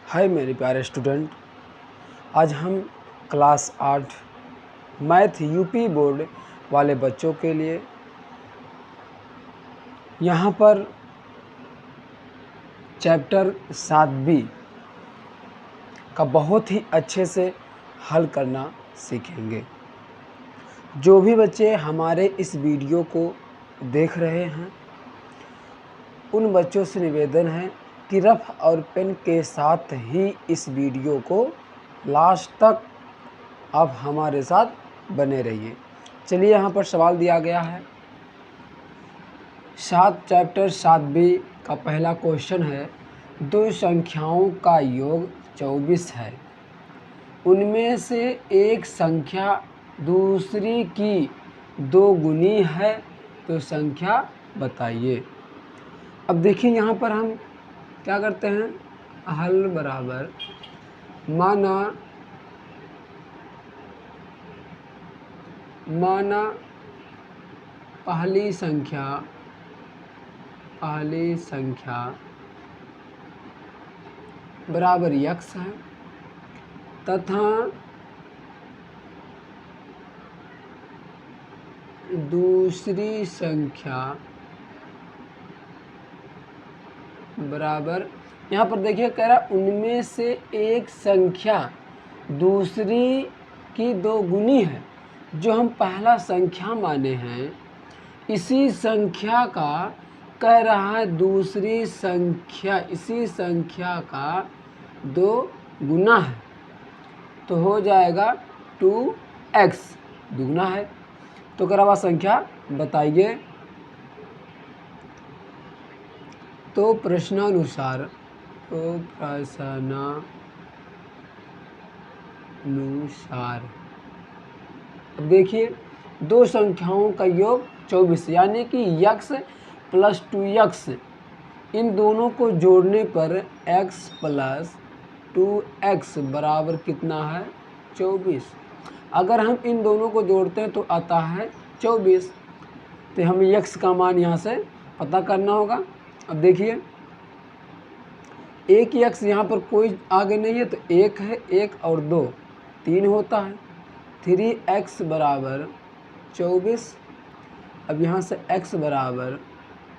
हाय मेरे प्यारे स्टूडेंट, आज हम क्लास 8 मैथ यूपी बोर्ड वाले बच्चों के लिए यहाँ पर चैप्टर 7B का बहुत ही अच्छे से हल करना सीखेंगे। जो भी बच्चे हमारे इस वीडियो को देख रहे हैं उन बच्चों से निवेदन है कि रफ और पेन के साथ ही इस वीडियो को लास्ट तक आप हमारे साथ बने रहिए। चलिए यहाँ पर सवाल दिया गया है। चैप्टर 7B का पहला क्वेश्चन है, दो संख्याओं का योग 24 है, उनमें से एक संख्या दूसरी की दो गुनी है, तो संख्या बताइए। अब देखिए यहाँ पर हम क्या करते हैं, हल बराबर माना पहली संख्या बराबर x है तथा दूसरी संख्या बराबर, यहाँ पर देखिए कह रहा उनमें से एक संख्या दूसरी की दो गुनी है। जो हम पहला संख्या माने हैं इसी संख्या का कह रहा है दूसरी संख्या इसी संख्या का दो गुना है, तो हो जाएगा 2x दुगुना है। तो कह रहा हुआ संख्या बताइए। तो प्रश्नानुसार अब देखिए दो संख्याओं का योग 24 यानी कि x प्लस 2x, इन दोनों को जोड़ने पर x प्लस 2x बराबर कितना है 24। अगर हम इन दोनों को जोड़ते हैं तो आता है 24। तो हमें x का मान यहाँ से पता करना होगा। अब देखिए एक x यहाँ पर कोई आगे नहीं है, तो एक है, एक और दो 3 होता है, 3x बराबर 24। अब यहाँ से x बराबर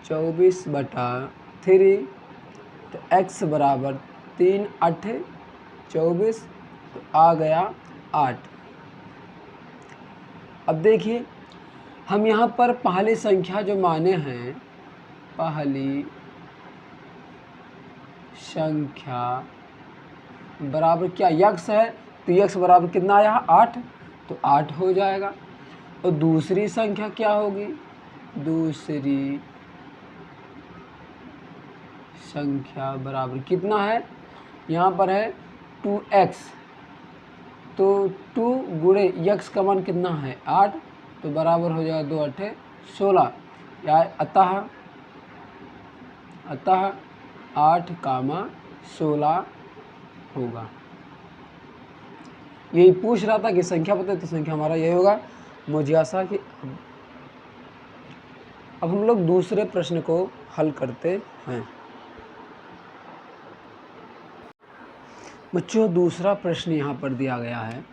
24/3, तो x बराबर 3 8 24, तो आ गया 8। अब देखिए हम यहाँ पर पहली संख्या जो माने हैं, पहली संख्या बराबर क्या x है, तो x बराबर कितना आया 8, तो 8 हो जाएगा। और दूसरी संख्या क्या होगी, दूसरी संख्या बराबर कितना है, यहाँ पर है 2x, तो 2 गुणे x का मान कितना है 8, तो बराबर हो जाएगा 2 8 16, या अतः 8 कामा 16 होगा। यही पूछ रहा था कि संख्या बताए, तो संख्या हमारा यही होगा। मुझे आशा कि अब हम लोग दूसरे प्रश्न को हल करते हैं। बच्चों दूसरा प्रश्न यहाँ पर दिया गया है,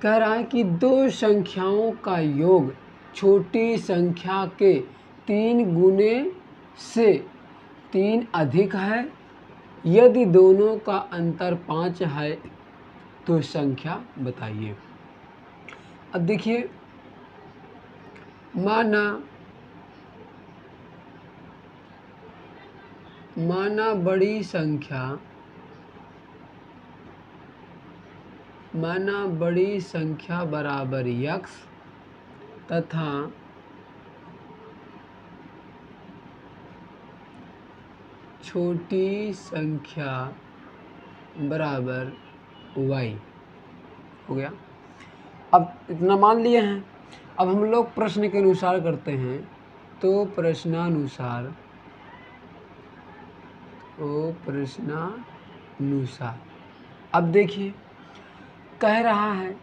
कह रहा है कि दो संख्याओं का योग छोटी संख्या के 3 गुने से 3 अधिक है, यदि दोनों का अंतर 5 है तो संख्या बताइए। अब देखिए माना बड़ी संख्या बराबर x तथा छोटी संख्या बराबर y हो गया। अब इतना मान लिए हैं। अब हम लोग प्रश्न के अनुसार करते हैं, तो प्रश्नानुसार अब देखिए कह रहा है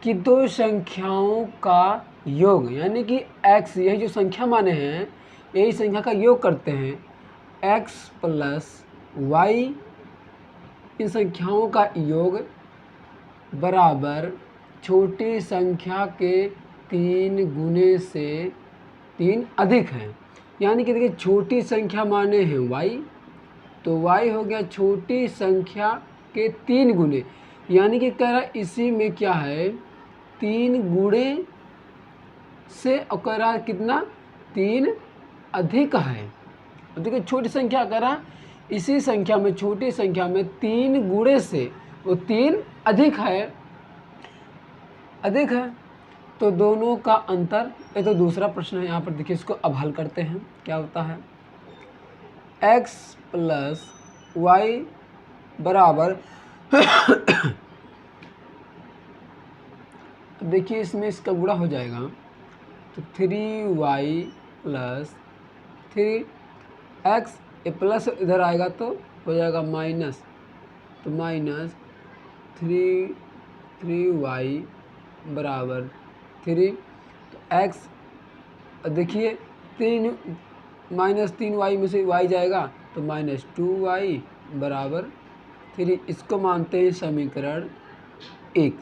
कि दो संख्याओं का योग यानी कि x, यही जो संख्या माने हैं यही संख्या का योग करते हैं, x प्लस y इन संख्याओं का योग बराबर छोटी संख्या के 3 गुने से 3 अधिक है। यानी कि देखिए छोटी संख्या माने हैं y, तो y हो गया छोटी संख्या के 3 गुने, यानी कि कह रहा इसी में क्या है 3 गुणे से, और कह रहा कितना 3 अधिक है। देखिए छोटी संख्या कह रहा इसी संख्या में, छोटी संख्या में 3 गुणे से वो 3 अधिक है, अधिक है। तो दोनों का अंतर, ये तो दूसरा प्रश्न है। यहाँ पर देखिए इसको अब हल करते हैं। क्या होता है x प्लस वाई बराबर देखिए इसमें इसका गुणा हो जाएगा, तो 3y प्लस 3x, ये प्लस इधर आएगा तो हो जाएगा माइनस, तो माइनस 3y बराबर 3, तो x देखिए 3 माइनस 3y में से y जाएगा तो माइनस 2y बराबर 3। इसको मानते हैं समीकरण 1।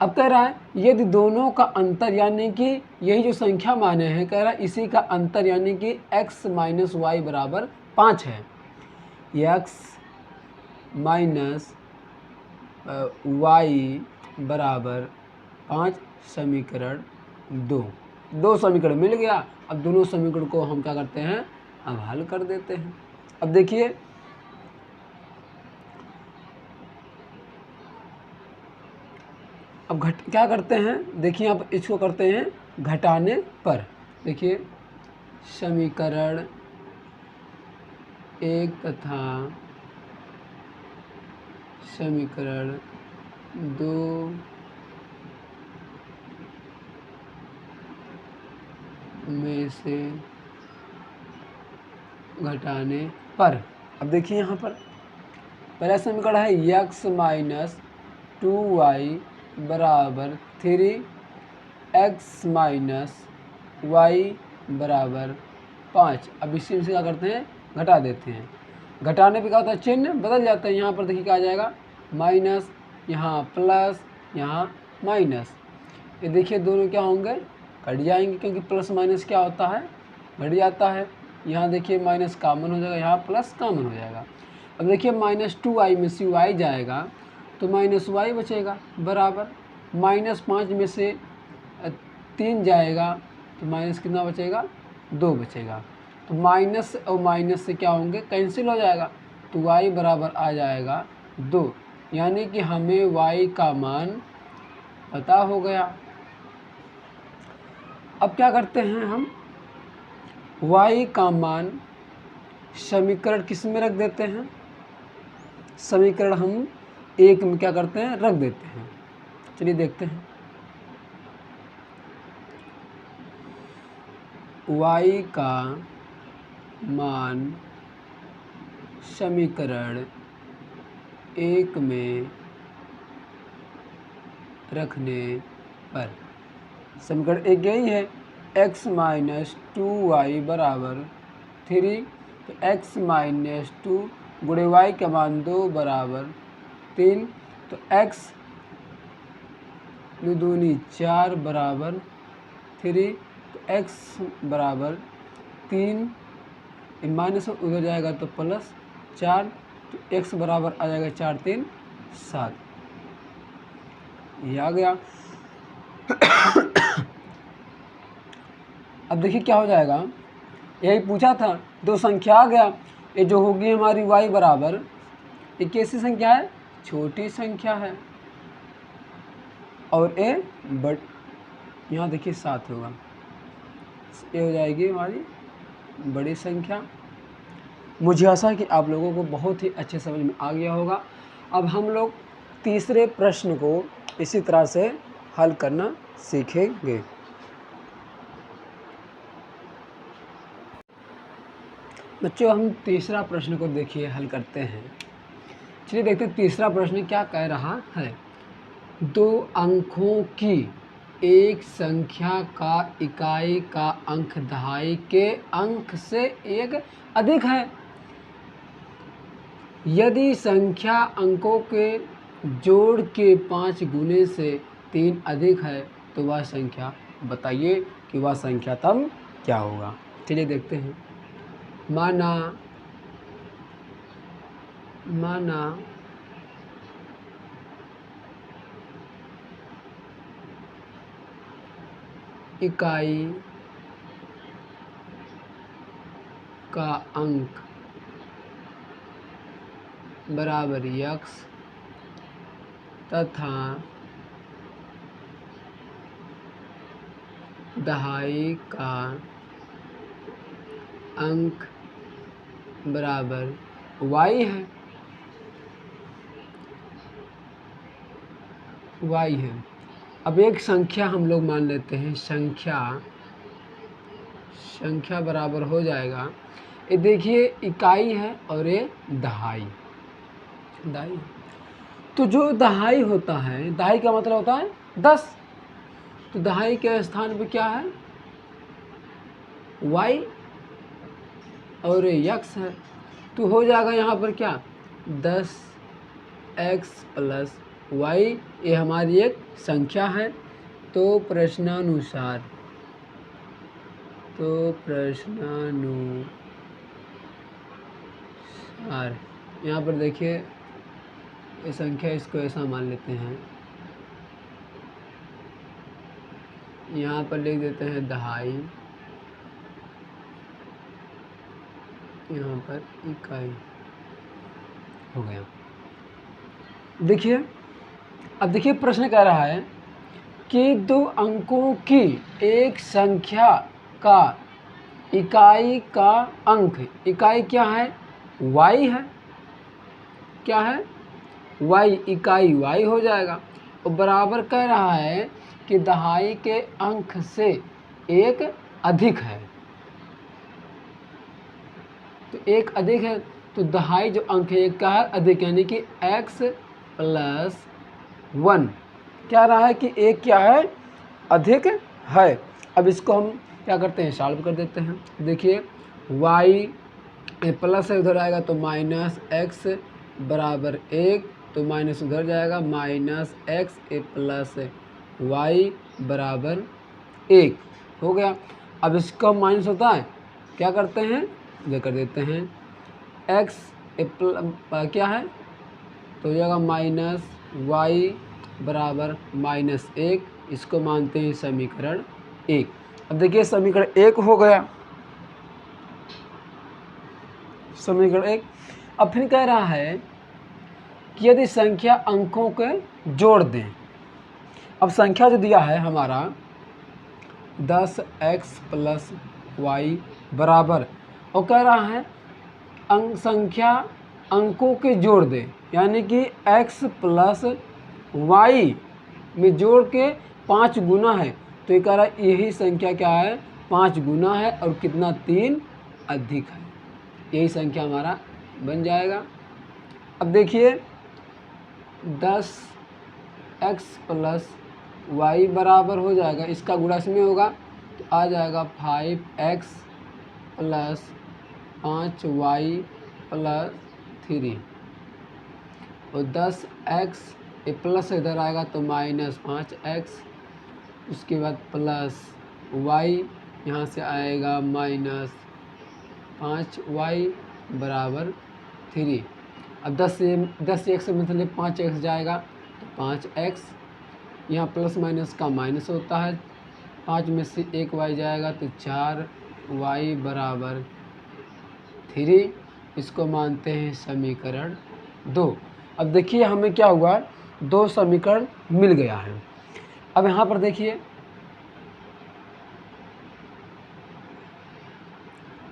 अब कह रहा है यदि दोनों का अंतर यानी कि यही जो संख्या माने हैं, कह रहा है इसी का अंतर यानी कि x माइनस वाई बराबर 5 है। x माइनस वाई बराबर 5, समीकरण 2 समीकरण मिल गया। अब दोनों समीकरण को हम क्या करते हैं, अब हल कर देते हैं। अब देखिए अब क्या करते हैं, देखिए अब इसको करते हैं घटाने पर। देखिए समीकरण 1 तथा समीकरण 2 में से घटाने पर। अब देखिए यहाँ पर पहला समीकरण है x माइनस 2y बराबर 3, x माइनस वाई बराबर 5। अब इसी से क्या करते हैं, घटा देते हैं। घटाने पे क्या होता है, चिन्ह बदल जाता है। यहाँ पर देखिए क्या आ जाएगा माइनस, यहाँ प्लस, यहाँ माइनस। ये देखिए दोनों क्या होंगे, कट जाएंगे, क्योंकि प्लस माइनस क्या होता है, घट जाता है। यहाँ देखिए माइनस कॉमन हो जाएगा, यहाँ प्लस कॉमन हो जाएगा। अब देखिए माइनस 2y में से y जाएगा तो माइनस y बचेगा बराबर, माइनस 5 में से 3 जाएगा तो माइनस कितना बचेगा, 2 बचेगा। तो माइनस और माइनस से क्या होंगे, कैंसिल हो जाएगा, तो y बराबर आ जाएगा 2। यानी कि हमें y का मान पता हो गया। अब क्या करते हैं हम, y का मान समीकरण किस में रख देते हैं, समीकरण हम 1 में क्या करते हैं, रख देते हैं। चलिए देखते हैं। y का मान समीकरण 1 में रखने पर, समीकरण 1 यही है, x माइनस 2y बराबर 3, तो x माइनस 2 गुणे y का मान 2 बराबर 3, तो x दूनी 4 बराबर 3, तो x बराबर 3, माइनस उधर जाएगा तो प्लस 4, तो x बराबर आ जाएगा 4 3 7, ये आ गया। अब देखिए क्या हो जाएगा, यही पूछा था, दो संख्या आ गया। ये जो होगी हमारी y बराबर, ये कैसी संख्या है, छोटी संख्या है, और ए बट यहाँ देखिए 7 होगा, ये हो जाएगी हमारी बड़ी संख्या। मुझे आशा है कि आप लोगों को बहुत ही अच्छे समझ में आ गया होगा। अब हम लोग तीसरे प्रश्न को इसी तरह से हल करना सीखेंगे। बच्चों हम तीसरा प्रश्न को देखिए हल करते हैं। चलिए देखते हैं तीसरा प्रश्न क्या कह रहा है। 2 अंकों की एक संख्या का इकाई का अंक दहाई के अंक से एक अधिक है। यदि संख्या अंकों के जोड़ के 5 गुने से 3 अधिक है तो वह संख्या बताइए कि वह संख्या तब क्या होगा। चलिए देखते हैं। माना इकाई का अंक बराबर x तथा दहाई का अंक बराबर y है। अब एक संख्या हम लोग मान लेते हैं, संख्या बराबर हो जाएगा, ये देखिए इकाई है और ये दहाई। तो जो दहाई होता है, दहाई का मतलब होता है 10, तो दहाई के स्थान पे क्या है y और x है, तो हो जाएगा यहाँ पर क्या 10x प्लस y, ये हमारी एक संख्या है। तो प्रश्नानुसार यहाँ पर देखिए ये संख्या, इसको ऐसा मान लेते हैं, यहाँ पर लिख देते हैं दहाई, यहाँ पर इकाई हो गया। देखिए अब देखिए प्रश्न कह रहा है कि 2 अंकों की एक संख्या का इकाई का अंक, इकाई क्या है y है, क्या है y, इकाई y हो जाएगा, और बराबर कह रहा है कि दहाई के अंक से एक अधिक है, तो एक अधिक है, तो दहाई जो अंक है एक का है अधिक, यानी कि x प्लस 1 क्या रहा है कि एक क्या है अधिक है। अब इसको हम क्या करते हैं, सॉल्व कर देते हैं। देखिए y प्लस है, उधर आएगा तो माइनस x बराबर 1, तो माइनस उधर जाएगा, माइनस x प्लस y बराबर 1 हो गया। अब इसका माइनस होता है, क्या करते हैं, इधर कर देते हैं, x क्या है तो हो जाएगा माइनस y बराबर माइनस 1, इसको मानते हैं समीकरण 1। अब देखिए समीकरण 1 हो गया, समीकरण 1। अब फिर कह रहा है कि यदि संख्या अंकों के जोड़ दें, अब संख्या जो दिया है हमारा 10x प्लस y बराबर, और कह रहा है संख्या अंकों के जोड़ दें, यानी कि x प्लस y में जोड़ के 5 गुना है, तो ये कह रहा है यही संख्या क्या है 5 गुना है और कितना 3 अधिक है, यही संख्या हमारा बन जाएगा। अब देखिए 10x प्लस y बराबर हो जाएगा, इसका गुणा इसमें होगा तो आ जाएगा 5x प्लस 5y प्लस 3, और 10x प्लस इधर आएगा तो माइनस 5x, उसके बाद प्लस y, यहाँ से आएगा माइनस 5y बराबर 3। अब 10 से x से मतलब 5x जाएगा तो 5x, यहाँ प्लस माइनस का माइनस होता है, 5 में से 1y जाएगा तो 4y बराबर 3, इसको मानते हैं समीकरण 2। अब देखिए हमें क्या हुआ, 2 समीकरण मिल गया है। अब यहाँ पर देखिए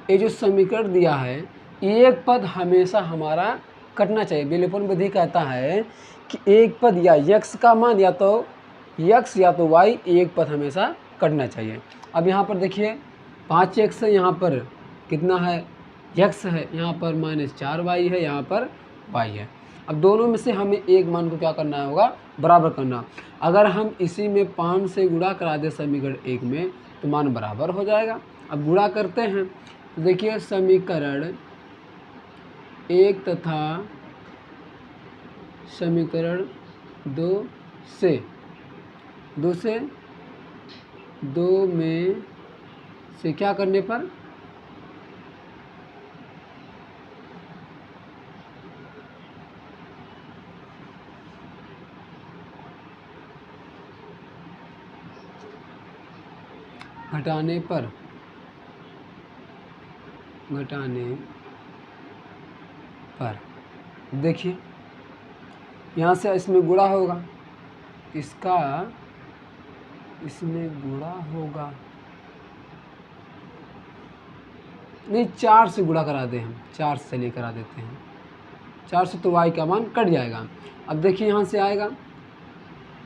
ये जो समीकरण दिया है, एक पद हमेशा हमारा कटना चाहिए। विलोपन विधि कहता है कि एक पद या x का मान या तो x या तो y, एक पद हमेशा कटना चाहिए। अब यहाँ पर देखिए 5x है, यहाँ पर कितना है x है, यहाँ पर माइनस 4y है, यहाँ पर y है। अब दोनों में से हमें एक मान को क्या करना होगा, बराबर करना। अगर हम इसी में 5 से गुणा करा दे समीकरण 1 में तो मान बराबर हो जाएगा। अब गुणा करते हैं, देखिए समीकरण 1 तथा समीकरण 2 से 2 में से क्या करने पर, घटाने पर देखिए यहाँ से इसमें गुणा होगा, इसका इसमें गुणा होगा, नहीं 4 से गुणा करा दें, हम 4 से चलिए करा देते हैं, 4 से तो y का मान कट जाएगा। अब देखिए यहाँ से आएगा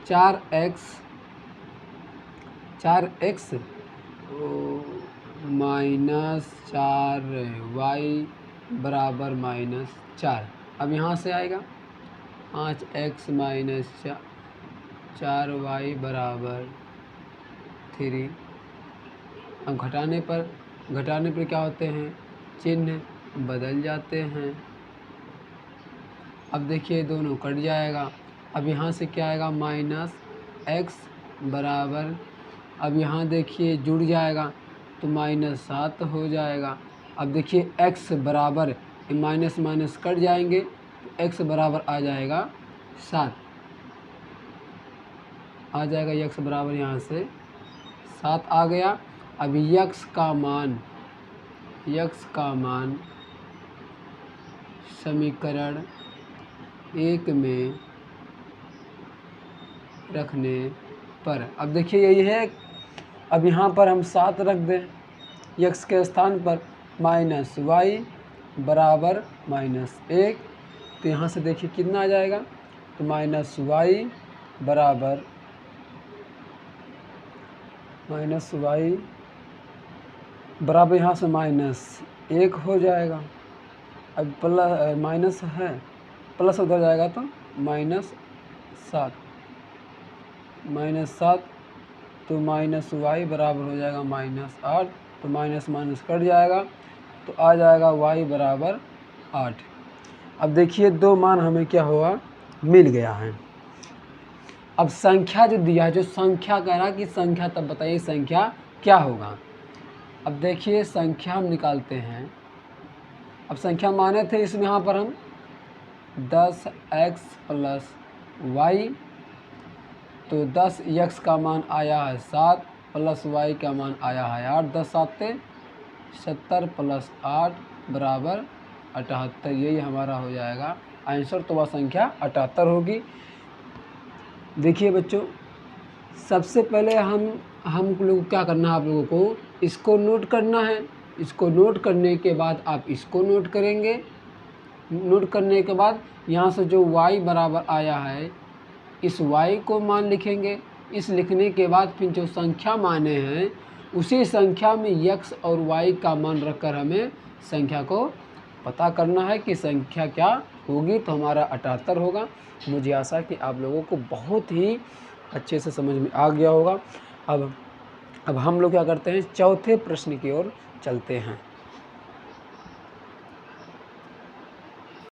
4x माइनस 4y बराबर -4। अब यहाँ से आएगा 5x माइनस 4y बराबर 3। अब घटाने पर क्या होते हैं, चिन्ह बदल जाते हैं। अब देखिए दोनों कट जाएगा। अब यहाँ से क्या आएगा, -x बराबर, अब यहाँ देखिए जुड़ जाएगा तो -7 हो जाएगा। अब देखिए x बराबर, माइनस माइनस कट जाएंगे तो x बराबर आ जाएगा 7, आ जाएगा x बराबर यहाँ से 7 आ गया। अब x का मान समीकरण 1 में रखने पर, अब देखिए यही है। अब यहाँ पर हम 7 रख दें x के स्थान पर, -y बराबर -1, तो यहाँ से देखिए कितना आ जाएगा, तो -y बराबर यहाँ से -1 हो जाएगा। अब प्लस माइनस है, प्लस उधर जाएगा तो -7 तो -y बराबर हो जाएगा -8, तो माइनस माइनस कट जाएगा तो आ जाएगा y बराबर 8। अब देखिए दो मान हमें क्या हुआ, मिल गया है। अब संख्या जो दिया है, जो संख्या कह रहा कि संख्या, तब बताइए संख्या क्या होगा। अब देखिए संख्या हम निकालते हैं। अब संख्या माने थे इसमें, यहाँ पर हम 10x प्लस y, तो 10x का मान आया है 7 प्लस y का मान आया है 8, 10 7 70 प्लस 8 बराबर 78। यही हमारा हो जाएगा आंसर, तो वह संख्या 78 होगी। देखिए बच्चों, सबसे पहले हम लोग क्या करना है, आप लोगों को इसको नोट करना है। इसको नोट करने के बाद आप इसको नोट करेंगे। नोट करने के बाद यहाँ से जो y बराबर आया है, इस y को मान लिखेंगे। इस लिखने के बाद फिर जो संख्या माने हैं, उसी संख्या में x और y का मान रखकर हमें संख्या को पता करना है कि संख्या क्या होगी, तो हमारा 78 होगा। मुझे आशा है कि आप लोगों को बहुत ही अच्छे से समझ में आ गया होगा। अब हम लोग क्या करते हैं, चौथे प्रश्न की ओर चलते हैं।